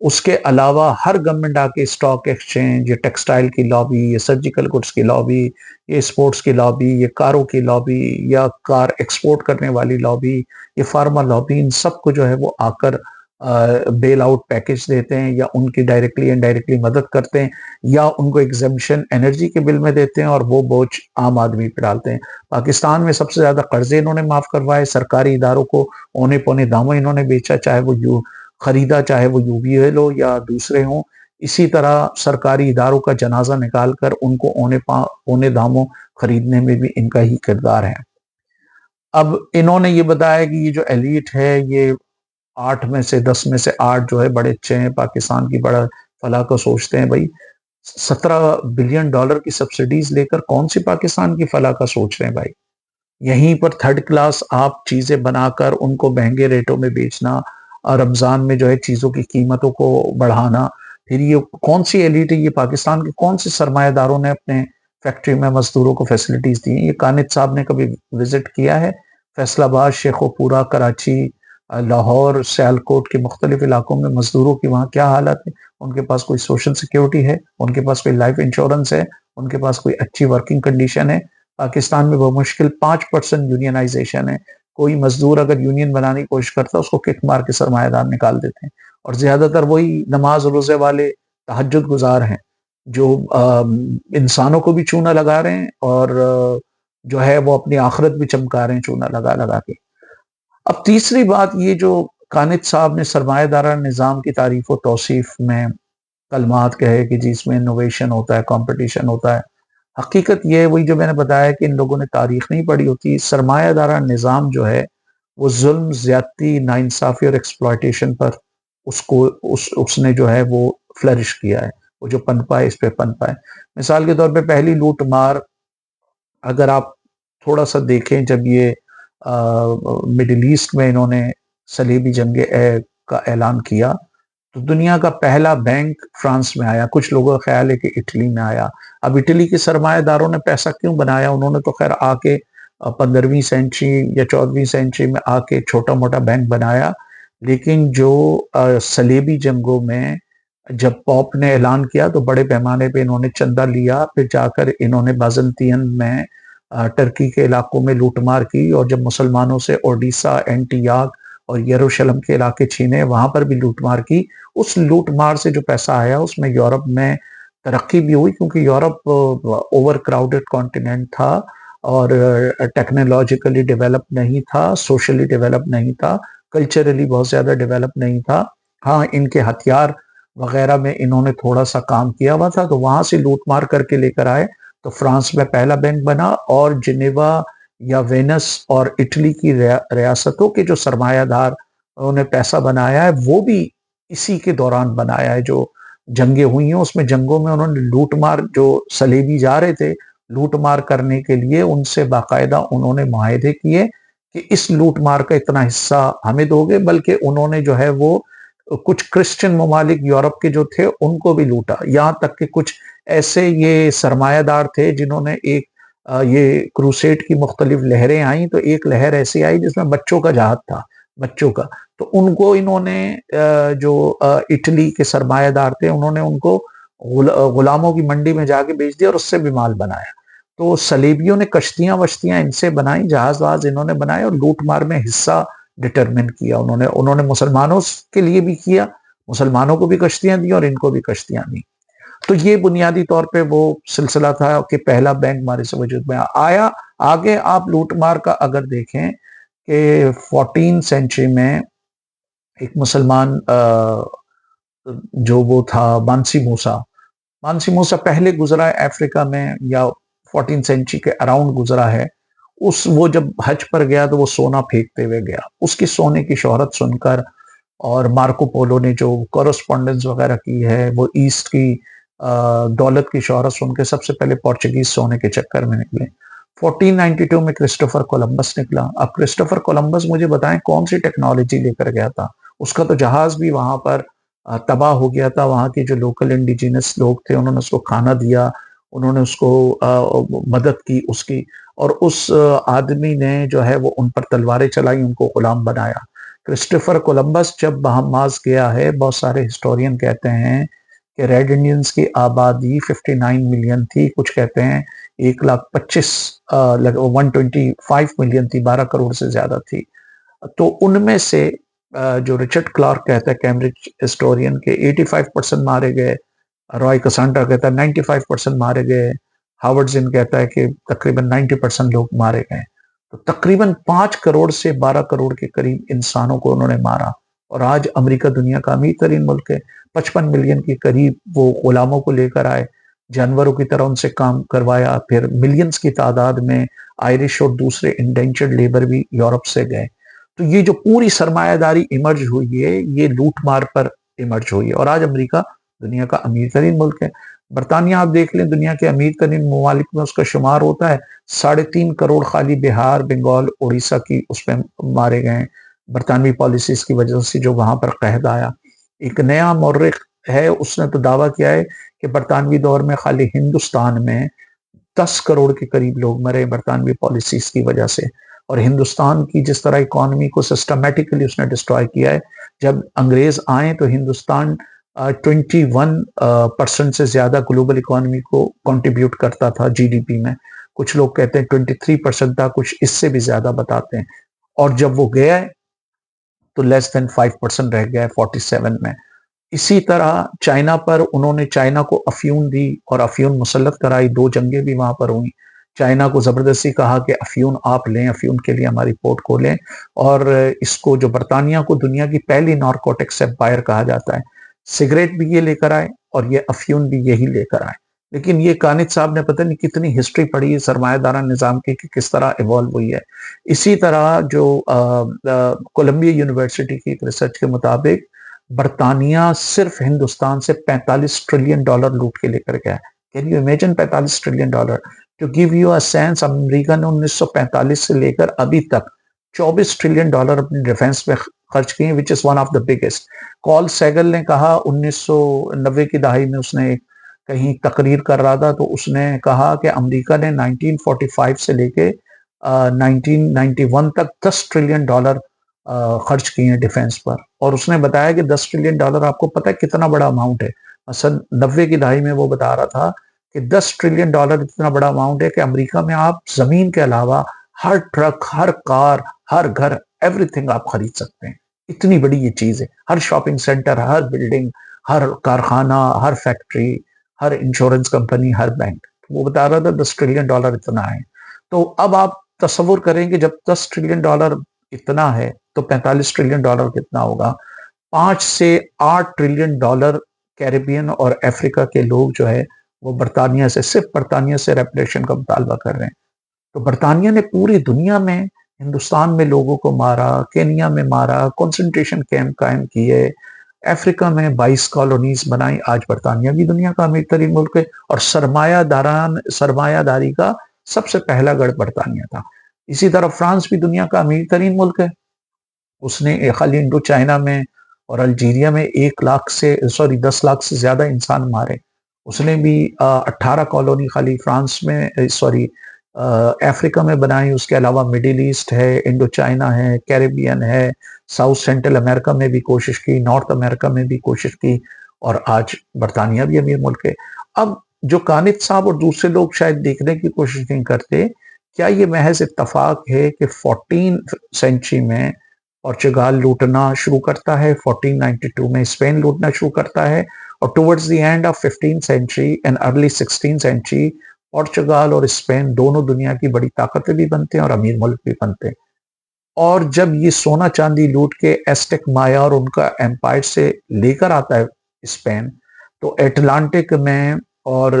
اس کے علاوہ ہر گورنمنٹ آ کے اسٹاک ایکسچینج، یہ ٹیکسٹائل کی لابی، یہ سرجیکل گڈس کی لابی، یہ اسپورٹس کی لابی، یہ کاروں کی لابی، یا کار ایکسپورٹ کرنے والی لابی، یہ فارما لابی، ان سب کو جو ہے وہ آ کر بیل آؤٹ پیکج دیتے ہیں، یا ان کی ڈائریکٹلی انڈائریکٹلی مدد کرتے ہیں، یا ان کو ایگزمپشن انرجی کے بل میں دیتے ہیں اور وہ بوجھ عام آدمی پہ ڈالتے ہیں۔ پاکستان میں سب سے زیادہ قرضے انہوں نے معاف کروائے، سرکاری اداروں کو اونے پونے داموں انہوں نے بیچا، چاہے وہ خریدا، چاہے وہ یو بی ایل ہو یا دوسرے ہوں۔ اسی طرح سرکاری اداروں کا جنازہ نکال کر ان کو اونے داموں خریدنے میں بھی ان کا ہی کردار ہے۔ اب انہوں نے یہ بتایا کہ یہ جو ایلیٹ ہے، یہ 8 میں سے 10 میں سے 8 جو ہے بڑے اچھے ہیں، پاکستان کی بڑا فلاح کو سوچتے ہیں۔ بھائی 17 بلین ڈالر کی سبسڈیز لے کر کون سی پاکستان کی فلاح کا سوچ رہے ہیں بھائی؟ یہیں پر تھرڈ کلاس آپ چیزیں بنا کر ان کو مہنگے ریٹوں میں بیچنا، اور رمضان میں جو ہے چیزوں کی قیمتوں کو بڑھانا، پھر یہ کون سی ایلیٹ ہے؟ یہ پاکستان کے کون سے سرمایہ داروں نے اپنے فیکٹری میں مزدوروں کو فیسلٹیز دی ہیں؟ یہ کانت صاحب نے کبھی وزٹ کیا ہے فیصل آباد، شیخ و پورہ، کراچی، لاہور، سیالکوٹ کے مختلف علاقوں میں مزدوروں کی وہاں کیا حالت ہے؟ ان کے پاس کوئی سوشل سیکیورٹی ہے؟ ان کے پاس کوئی لائف انشورنس ہے؟ ان کے پاس کوئی اچھی ورکنگ کنڈیشن ہے؟ پاکستان میں بمشکل 5% یونینائزیشن ہے۔ کوئی مزدور اگر یونین بنانے کی کوشش کرتا ہے، اس کو کک مار کے سرمایہ دار نکال دیتے ہیں، اور زیادہ تر وہی نماز روزے والے تہجد گزار ہیں جو انسانوں کو بھی چونا لگا رہے ہیں، اور جو ہے وہ اپنی آخرت بھی چمکا رہے ہیں چونا لگا لگا کے۔ اب تیسری بات، یہ جو کانت صاحب نے سرمایہ دارانہ نظام کی تعریف و توصیف میں کلمات کہے کہ جس میں انوویشن ہوتا ہے، کمپٹیشن ہوتا ہے، حقیقت یہ ہے وہی جو میں نے بتایا کہ ان لوگوں نے تاریخ نہیں پڑھی ہوتی۔ سرمایہ دارانہ نظام جو ہے وہ ظلم، زیادتی، ناانصافی اور ایکسپلائٹیشن پر اس نے جو ہے وہ فلرش کیا ہے، وہ جو پنپا ہے اس پہ پنپا ہے۔ مثال کے طور پہ پہلی لوٹ مار اگر آپ تھوڑا سا دیکھیں، جب یہ مڈل ایسٹ میں انہوں نے صلیبی جنگ کا اعلان کیا، تو دنیا کا پہلا بینک فرانس میں آیا، کچھ لوگوں کا خیال ہے کہ اٹلی میں آیا۔ اب اٹلی کے سرمایہ داروں نے پیسہ کیوں بنایا؟ انہوں نے تو خیر آ کے 15ویں سینچری یا 14ویں سینچری میں آ کے چھوٹا موٹا بینک بنایا، لیکن جو صلیبی جنگوں میں جب پوپ نے اعلان کیا تو بڑے پیمانے پہ انہوں نے چندہ لیا، پھر جا کر انہوں نے بازنطین میں ٹرکی کے علاقوں میں لوٹ مار کی، اور جب مسلمانوں سے اوڈیسا، اینٹیاک اور یروشلم کے علاقے چھینے، وہاں پر بھی لوٹ مار کی۔ اس لوٹ مار سے جو پیسہ آیا اس میں یورپ میں ترقی بھی ہوئی، کیونکہ یورپ اوور کراؤڈڈ کانٹیننٹ تھا، اور ٹیکنالوجیکلی ڈیولپ نہیں تھا، سوشلی ڈیولپ نہیں تھا، کلچرلی بہت زیادہ ڈیولپ نہیں تھا۔ ہاں، ان کے ہتھیار وغیرہ میں انہوں نے تھوڑا سا کام کیا ہوا تھا، تو وہاں سے لوٹ مار کر کے لے کر آئے، تو فرانس میں پہلا بینک بنا، اور جنیوا یا وینس اور اٹلی کی ریاستوں کے جو سرمایہ دار انہوں نے پیسہ بنایا ہے، وہ بھی اسی کے دوران بنایا ہے۔ جو جنگیں ہوئی ہیں اس میں جنگوں میں انہوں نے لوٹ مار، جو صلیبی جا رہے تھے لوٹ مار کرنے کے لیے، ان سے باقاعدہ انہوں نے معاہدے کیے کہ اس لوٹ مار کا اتنا حصہ ہمیں دو گے، بلکہ انہوں نے جو ہے وہ کچھ کرسچن ممالک یورپ کے جو تھے ان کو بھی لوٹا، یہاں تک کہ کچھ ایسے یہ سرمایہ دار تھے جنہوں نے یہ کروسیڈ کی مختلف لہریں آئیں، تو ایک لہر ایسی آئی جس میں بچوں کا جہاد تھا، بچوں کا، تو ان کو انہوں نے جو اٹلی کے سرمایہ دار تھے انہوں نے ان کو غلاموں کی منڈی میں جا کے بیچ دیا اور اس سے بھی مال بنایا۔ تو صلیبیوں نے کشتیاں وشتیاں ان سے بنائیں، جہاز واز انہوں نے بنائے، اور لوٹ مار میں حصہ ڈٹرمن کیا انہوں نے مسلمانوں کے لیے بھی کیا، مسلمانوں کو بھی کشتیاں دی اور ان کو بھی کشتیاں دی۔ تو یہ بنیادی طور پہ وہ سلسلہ تھا کہ پہلا بینک ہمارے سے وجود میں آیا۔ آگے آپ لوٹ مار کا اگر دیکھیں کہ 14 سینچری میں ایک مسلمان جو وہ تھا مانسی موسیٰ پہلے گزرا ہے افریقہ میں، یا 14 سینچری کے اراؤنڈ گزرا ہے۔ وہ جب حج پر گیا تو وہ سونا پھینکتے ہوئے گیا، اس کی سونے کی شہرت سن کر، اور مارکو پولو نے جو کورسپونڈنس وغیرہ کی ہے، وہ ایسٹ کی دولت کی شہرت سن کے سب سے پہلے پورچوگیز سونے کے چکر میں نکلے۔ 1492 میں کرسٹوفر کولمبس نکلا۔ اب کرسٹوفر کولمبس مجھے بتائیں کون سی ٹیکنالوجی لے کر گیا تھا؟ اس کا تو جہاز بھی وہاں پر تباہ ہو گیا تھا۔ وہاں کے جو لوکل انڈیجینس لوگ تھے انہوں نے اس کو کھانا دیا، انہوں نے اس کو مدد کی اس کی، اور اس آدمی نے جو ہے وہ ان پر تلواریں چلائی، ان کو غلام بنایا۔ کرسٹوفر کولمبس جب بہاماس گیا ہے، بہت سارے ہسٹورین کہتے ہیں کہ ریڈ انڈینز کی آبادی 59 ملین تھی، کچھ کہتے ہیں 125 ملین تھی، 12 کروڑ سے زیادہ تھی۔ تو ان میں سے جو رچرڈ کلارک کہتا ہے کیمبرج ہسٹورین کے 85% مارے گئے، رائے کسانڈرا کہتا ہے 95% مارے گئے، ہاورڈ زن کہتا ہے کہ تقریباً 90% لوگ مارے گئے۔ تو تقریباً 5 کروڑ سے 12 کروڑ کے قریب انسانوں کو انہوں نے مارا، اور آج امریکہ دنیا کا امیر ترین ملک ہے۔ 55 ملین کے قریب وہ غلاموں کو لے کر آئے، جانوروں کی طرح ان سے کام کروایا، پھر ملینز کی تعداد میں آئرش اور دوسرے انڈینچرڈ لیبر بھی یورپ سے گئے۔ تو یہ جو پوری سرمایہ داری ایمرج ہوئی ہے، یہ لوٹ مار پر ایمرج ہوئی ہے، اور آج امریکہ دنیا کا امیر ترین ملک ہے۔ برطانیہ آپ دیکھ لیں، دنیا کے امیر ترین ممالک میں اس کا شمار ہوتا ہے۔ 3.5 کروڑ خالی بہار، بنگال، اڑیسہ کی اس پہ مارے گئے برطانوی پالیسیز کی وجہ سے، جو وہاں پر قحط آیا۔ ایک نیا مورخ ہے، اس نے تو دعویٰ کیا ہے کہ برطانوی دور میں خالی ہندوستان میں 10 کروڑ کے قریب لوگ مرے برطانوی پالیسیز کی وجہ سے۔ اور ہندوستان کی جس طرح اکانومی کو سسٹمیٹکلی اس نے ڈسٹروائے کیا ہے۔ جب انگریز آئیں تو ہندوستان 21% سے زیادہ گلوبل اکانومی کو کنٹریبیوٹ کرتا تھا جی ڈی پی میں، کچھ لوگ کہتے ہیں 23% تھا، کچھ اس سے بھی زیادہ بتاتے ہیں، اور جب وہ گیا ہے تو لیس دین 5% رہ گیا ہے 47 میں۔ اسی طرح چائنا پر انہوں نے چائنا کو افیون دی اور افیون مسلط کرائی، 2 جنگیں بھی وہاں پر ہوئیں۔ چائنا کو زبردستی کہا کہ افیون آپ لیں، افیون کے لیے ہماری پورٹ کھولیں، اور اس کو جو برطانیہ کو دنیا کی پہلی نارکوٹکس ایمپائر کہا جاتا ہے، سگریٹ بھی یہ لے کر آئے اور یہ افیون بھی یہی لے کر آئے۔ لیکن یہ کانت صاحب نے پتہ نہیں کتنی ہسٹری پڑھی ہے سرمایہ دارہ نظام کی کہ کس طرح ایوالو ہوئی ہے۔ اسی طرح جو کولمبیا یونیورسٹی کی ایک ریسرچ کے مطابق برطانیہ صرف ہندوستان سے $45 ٹریلین لوٹ کے لے کر گیا ہے۔ Can you imagine $45 trillion? To give you a sense, امریکہ نے 1945 سے لے کر ابھی تک $24 ٹریلین اپنے ڈیفینس پہ خرچ کیے، which is one of the biggest. کال سیگل نے کہا 1990 کی دہائی میں، اس نے کہیں تقریر کر رہا تھا تو اس نے کہا کہ امریکہ نے 1945 سے لے کے 1991 تک $10 ٹریلین خرچ کیے ہیں ڈیفینس پر، اور اس نے بتایا کہ $10 ٹریلین آپ کو پتہ ہے کتنا بڑا اماؤنٹ ہے۔ مثلا 90 کی دہائی میں وہ بتا رہا تھا کہ $10 ٹریلین اتنا بڑا اماؤنٹ ہے کہ امریکہ میں آپ زمین کے علاوہ ہر ٹرک، ہر کار، ہر گھر، ایوری تھنگ آپ خرید سکتے ہیں۔ اتنی بڑی یہ چیز ہے، ہر شاپنگ سینٹر، ہر بلڈنگ، ہر کارخانہ، ہر فیکٹری، ہر انشورنس کمپنی، ہر بینک۔ وہ بتا رہا تھا $10 ٹریلین اتنا ہے۔ تو اب آپ تصور کریں کہ جب $10 ٹریلین اتنا ہے تو $45 ٹریلین کتنا ہوگا؟ 5 سے 8 ٹریلین کیریبین اور افریقہ کے لوگ جو ہے وہ برطانیہ سے، صرف برطانیہ سے ریپریشن کا مطالبہ کر رہے ہیں۔ تو برطانیہ نے پوری دنیا میں، ہندوستان میں لوگوں کو مارا، کینیا میں مارا، کنسنٹریشن کیمپ قائم کیے، افریقہ میں 22 کالونیز بنائی۔ آج برطانیہ بھی دنیا کا امیر ترین ملک ہے، اور سرمایہ داری کا سب سے پہلا گڑھ برطانیہ تھا۔ اسی طرح فرانس بھی دنیا کا امیر ترین ملک ہے، اس نے خالی انڈو چائنا میں اور الجیریا میں 10 لاکھ سے زیادہ انسان مارے۔ اس نے بھی 18 کالونی خالی فرانس میں، افریقہ میں بنائی۔ اس کے علاوہ مڈل ایسٹ ہے، انڈو چائنا ہے، کیریبین ہے، ساؤتھ سینٹرل امریکہ میں بھی کوشش کی، نارتھ امریکہ میں بھی کوشش کی، اور آج برطانیہ بھی امیر ملک ہے۔ اب جو کانت صاحب اور دوسرے لوگ شاید دیکھنے کی کوشش نہیں کرتے، کیا یہ محض اتفاق ہے کہ 14 سینچری میں پورچگال لوٹنا شروع کرتا ہے، 1492 میں اسپین لوٹنا شروع کرتا ہے، اور towards the end of 15 century and early 16 century Portugal اور اسپین دونوں دنیا کی بڑی طاقتیں بھی بنتے ہیں اور امیر ملک بھی بنتے ہیں۔ اور جب یہ سونا چاندی لوٹ کے ایسٹک مایا اور ان کا ایمپائر سے لے کر آتا ہے اسپین، تو اٹلانٹک میں اور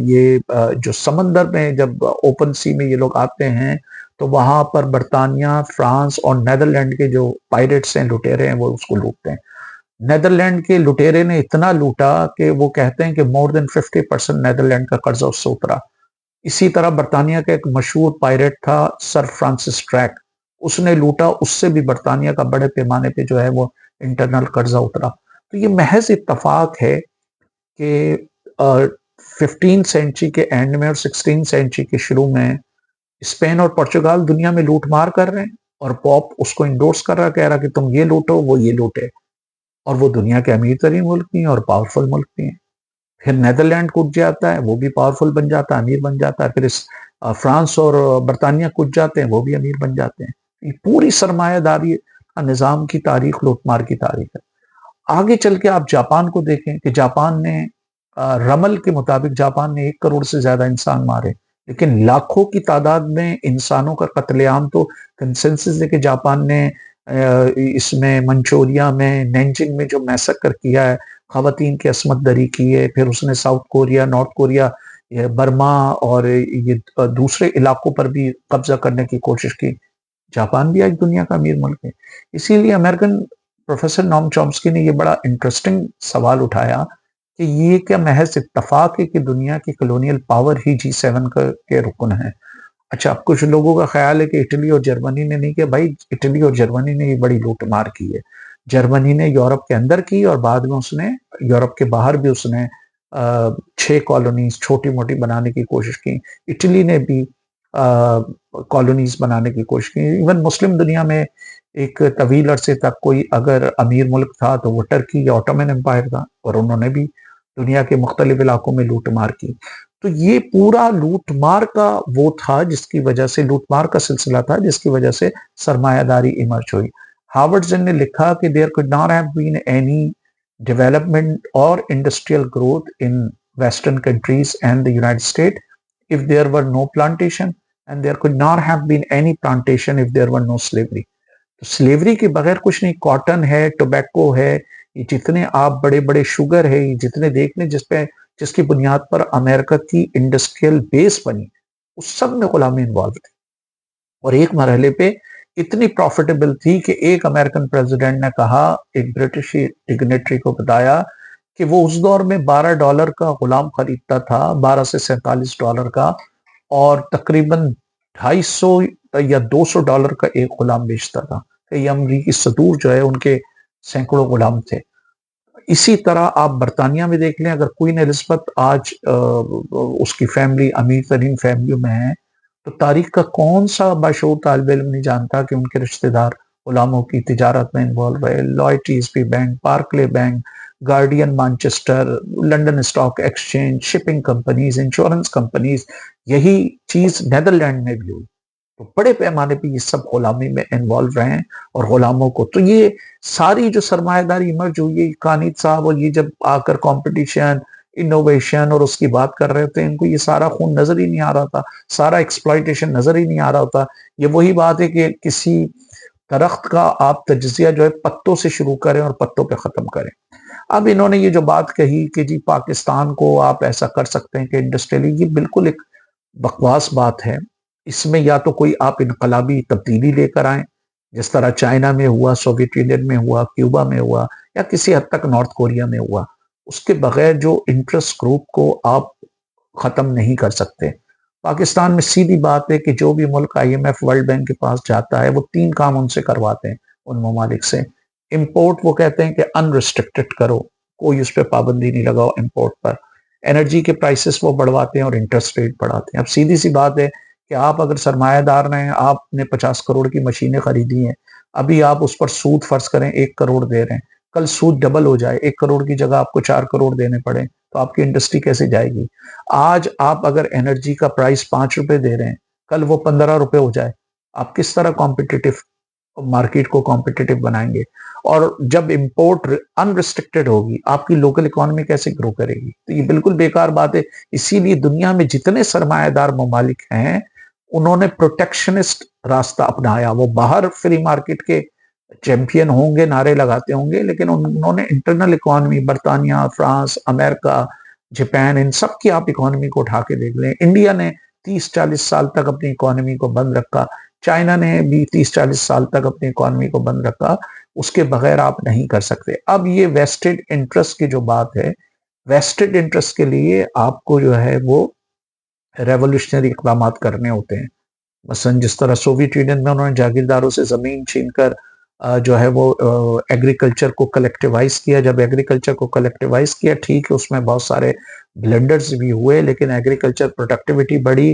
یہ جو سمندر میں جب اوپن سی میں یہ لوگ آتے ہیں تو وہاں پر برطانیہ، فرانس اور نیدرلینڈ کے جو پائریٹس ہیں، لٹیرے ہیں، وہ اس کو لوٹتے ہیں۔ نیدرلینڈ کے لٹیرے نے اتنا لوٹا کہ وہ کہتے ہیں کہ more than 50% نیدرلینڈ کا قرضہ اس سے اترا۔ اسی طرح برطانیہ کا ایک مشہور پائریٹ تھا سر فرانسس ڈریک، اس نے لوٹا، اس سے بھی برطانیہ کا بڑے پیمانے پہ جو ہے وہ انٹرنل قرضہ اترا۔ تو یہ محض اتفاق ہے کہ 15 سینچری کے اینڈ میں اور 16 سینچری کے شروع میں اسپین اور پورچگال دنیا میں لوٹ مار کر رہے ہیں، اور پاپ اس کو انڈورس کر رہا، کہہ رہا کہ تم یہ لوٹو وہ یہ لوٹے، اور وہ دنیا کے امیر ترین ملک بھی ہیں اور پاورفل ملک بھی ہیں۔ پھر نیدرلینڈ کود جاتا ہے، وہ بھی پاورفل بن جاتا ہے، امیر بن جاتا ہے، پھر فرانس اور برطانیہ کود جاتے ہیں، وہ بھی امیر بن جاتے ہیں۔ یہ پوری سرمایہ داری کا نظام کی تاریخ لوٹ مار کی تاریخ ہے۔ آگے چل کے آپ جاپان کو دیکھیں کہ جاپان نے رمل کے مطابق جاپان نے 1 کروڑ سے زیادہ انسان مارے، لیکن لاکھوں کی تعداد میں انسانوں کا قتل عام تو کنسنسس ہے کہ جاپان نے اس میں منچوریا میں نینجنگ میں جو میسکر کیا ہے، خواتین کی عصمت دری کی ہے، پھر اس نے south Korea, north Korea, Burma اور یہ دوسرے علاقوں پر بھی قبضہ کرنے کی کوشش کی۔ جاپان بھی آج دنیا کا امیر ملک ہے۔ اسی لیے امریکن پروفیسر نام چومسکی نے یہ بڑا انٹرسٹنگ سوال اٹھایا کہ یہ کیا محض اتفاق ہے کہ دنیا کی کلونیل پاور ہی G7 کے رکن ہیں؟ اچھا، اب کچھ لوگوں کا خیال ہے کہ اٹلی اور جرمنی نے نہیں کیا۔ بھائی، اٹلی اور جرمنی نے یہ بڑی لوٹ مار کی ہے۔ جرمنی نے یورپ کے اندر کی اور بعد میں اس نے یورپ کے باہر بھی اس نے 6 کالونیز چھوٹی موٹی بنانے کی کوشش کی۔ اٹلی نے بھی کالونیز بنانے کی کوشش کی۔ ایون مسلم دنیا میں ایک طویل عرصے تک کوئی اگر امیر ملک تھا تو وہ ٹرکی یا اوٹومن امپائر تھا، اور انہوں نے بھی دنیا کے مختلف علاقوں میں لوٹ مار کی۔ تو یہ پورا لوٹ مار کا وہ تھا جس کی وجہ سے لوٹ مار کا سلسلہ تھا جس کی وجہ سے سرمایہ داری ایمرج ہوئی۔ ہارورڈزن نے لکھا کہ there could not have been any development or industrial growth in Western countries and the United States if there were no plantation, and there could not have been any plantation if there were no slavery. تو slavery کے بغیر کچھ نہیں۔ Cotton ہے، tobacco ہے، یہ جتنے آپ بڑے بڑے شوگر ہے، یہ جتنے دیکھ لیں جس کی بنیاد پر امریکہ کی انڈسٹریل بیس بنی، اس سب میں غلامی انوالو تھی، اور ایک مرحلے پہ اتنی پروفیٹیبل تھی کہ ایک امریکن پریزیڈنٹ نے کہا، ایک برٹش ڈگنیٹری کو بتایا کہ وہ اس دور میں $12 کا غلام خریدتا تھا، $12 سے $47 کا، اور تقریباً $250 یا $200 کا ایک غلام بیچتا تھا۔ یہ امریکی صدور جو ہے ان کے سینکڑوں غلام تھے۔ اسی طرح آپ برطانیہ میں دیکھ لیں، اگر کوئین الزبتھ آج اس کی فیملی امیر ترین فیملیوں میں ہے، تو تاریخ کا کون سا باشعور طالب علم نہیں جانتا کہ ان کے رشتہ دار غلاموں کی تجارت میں انوالو ہے۔ لائٹیز پی bank, Barclay bank, Guardian Manchester, London stock exchange, shipping companies, insurance companies, یہی چیز نیدرلینڈ میں بھی ہوئی۔ تو بڑے پیمانے پہ یہ سب غلامی میں انوالو رہے ہیں، اور غلاموں کو تو یہ ساری جو سرمایہ داری ایمرج ہوئی ہے، کانت صاحب اور یہ جب آ کر کمپٹیشن، انوویشن اور اس کی بات کر رہے تھے، ان کو یہ سارا خون نظر ہی نہیں آ رہا تھا، سارا ایکسپلائٹیشن نظر ہی نہیں آ رہا ہوتا۔ یہ وہی بات ہے کہ کسی درخت کا آپ تجزیہ جو ہے پتوں سے شروع کریں اور پتوں پہ ختم کریں۔ اب انہوں نے یہ جو بات کہی کہ جی پاکستان کو آپ ایسا کر سکتے ہیں کہ انڈسٹریلی، یہ بالکل ایک بکواس بات ہے۔ اس میں یا تو کوئی آپ انقلابی تبدیلی لے کر آئیں، جس طرح چائنا میں ہوا، سوویت یونین میں ہوا، کیوبا میں ہوا، یا کسی حد تک نارتھ کوریا میں ہوا۔ اس کے بغیر جو انٹرسٹ گروپ کو آپ ختم نہیں کر سکتے۔ پاکستان میں سیدھی بات ہے کہ جو بھی ملک IMF ورلڈ بینک کے پاس جاتا ہے، وہ 3 کام ان سے کرواتے ہیں، ان ممالک سے۔ امپورٹ وہ کہتے ہیں کہ انریسٹرکٹڈ کرو، کوئی اس پہ پابندی نہیں لگاؤ امپورٹ پر۔ انرجی کے پرائسز وہ بڑھواتے ہیں اور انٹرسٹ ریٹ بڑھاتے ہیں۔ اب سیدھی سی بات ہے کہ آپ اگر سرمایہ دار ہیں، آپ نے 50 کروڑ کی مشینیں خریدی ہیں، ابھی آپ اس پر سود فرض کریں 1 کروڑ دے رہے ہیں، کل سود ڈبل ہو جائے، 1 کروڑ کی جگہ آپ کو 4 کروڑ دینے پڑے، تو آپ کی انڈسٹری کیسے جائے گی؟ آج آپ اگر انرجی کا پرائس 5 روپے دے رہے ہیں، کل وہ 15 روپے ہو جائے، آپ کس طرح کمپٹیٹو مارکیٹ کو کمپٹیٹو بنائیں گے؟ اور جب امپورٹ انریسٹرکٹڈ ہوگی، آپ کی لوکل اکانومی کیسے گرو کرے گی؟ تو یہ بالکل بیکار بات ہے۔ اسی لیے دنیا میں جتنے سرمایہ دار ممالک ہیں، انہوں نے پروٹیکشنسٹ راستہ اپنایا۔ وہ باہر فری مارکیٹ کے چیمپئن ہوں گے، نعرے لگاتے ہوں گے، لیکن انہوں نے انٹرنل اکانومی، برطانیہ، فرانس، امریکہ، جاپان، ان سب کی آپ اکانومی کو اٹھا کے دیکھ لیں۔ انڈیا نے 30-40 سال تک اپنی اکانومی کو بند رکھا، چائنا نے بھی 30-40 سال تک اپنی اکانومی کو بند رکھا۔ اس کے بغیر آپ نہیں کر سکتے۔ اب یہ ویسٹڈ انٹرسٹ کی جو بات ہے، ویسٹڈ انٹرسٹ کے لیے آپ کو جو ہے وہ ریولوشنری اقدامات کرنے ہوتے ہیں۔ مثلا جس طرح سوویت یونین میں انہوں نے جاگیرداروں سے زمین چھین کر جو ہے وہ ایگریکلچر کو کلیکٹیوائز کیا۔ جب ایگریکلچر کو کلیکٹیوائز کیا، ٹھیک ہے، اس میں بہت سارے بلنڈرز بھی ہوئے، لیکن ایگریکلچر پروڈکٹیوٹی بڑھی،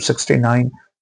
69,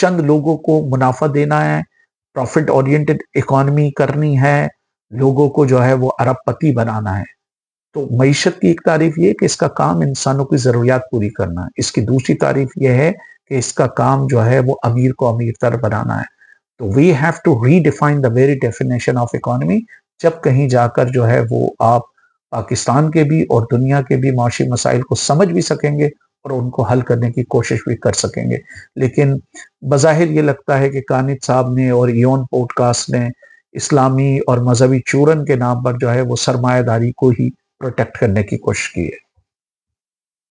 چند لوگوں کو منافع دینا ہے، پروفٹ اورینٹڈ اکانومی کرنی ہے، لوگوں کو جو ہے وہ ارب پتی بنانا ہے۔ تو معیشت کی ایک تعریف یہ ہے کہ اس کا کام انسانوں کی ضروریات پوری کرنا ہے، اس کی دوسری تعریف یہ ہے کہ اس کا کام جو ہے وہ امیر کو امیر تر بنانا ہے۔ تو we have to redefine the very definition of economy, جب کہیں جا کر جو ہے وہ آپ پاکستان کے بھی اور دنیا کے بھی معاشی مسائل کو سمجھ بھی سکیں گے اور ان کو حل کرنے کی کوشش بھی کر سکیں گے۔ لیکن بظاہر یہ لگتا ہے کہ کانت صاحب نے اور ایون پوڈ کاسٹ نے اسلامی اور مذہبی چورن کے نام پر جو ہے وہ سرمایہ داری کو ہی پروٹیکٹ کرنے کی کوشش کی ہے۔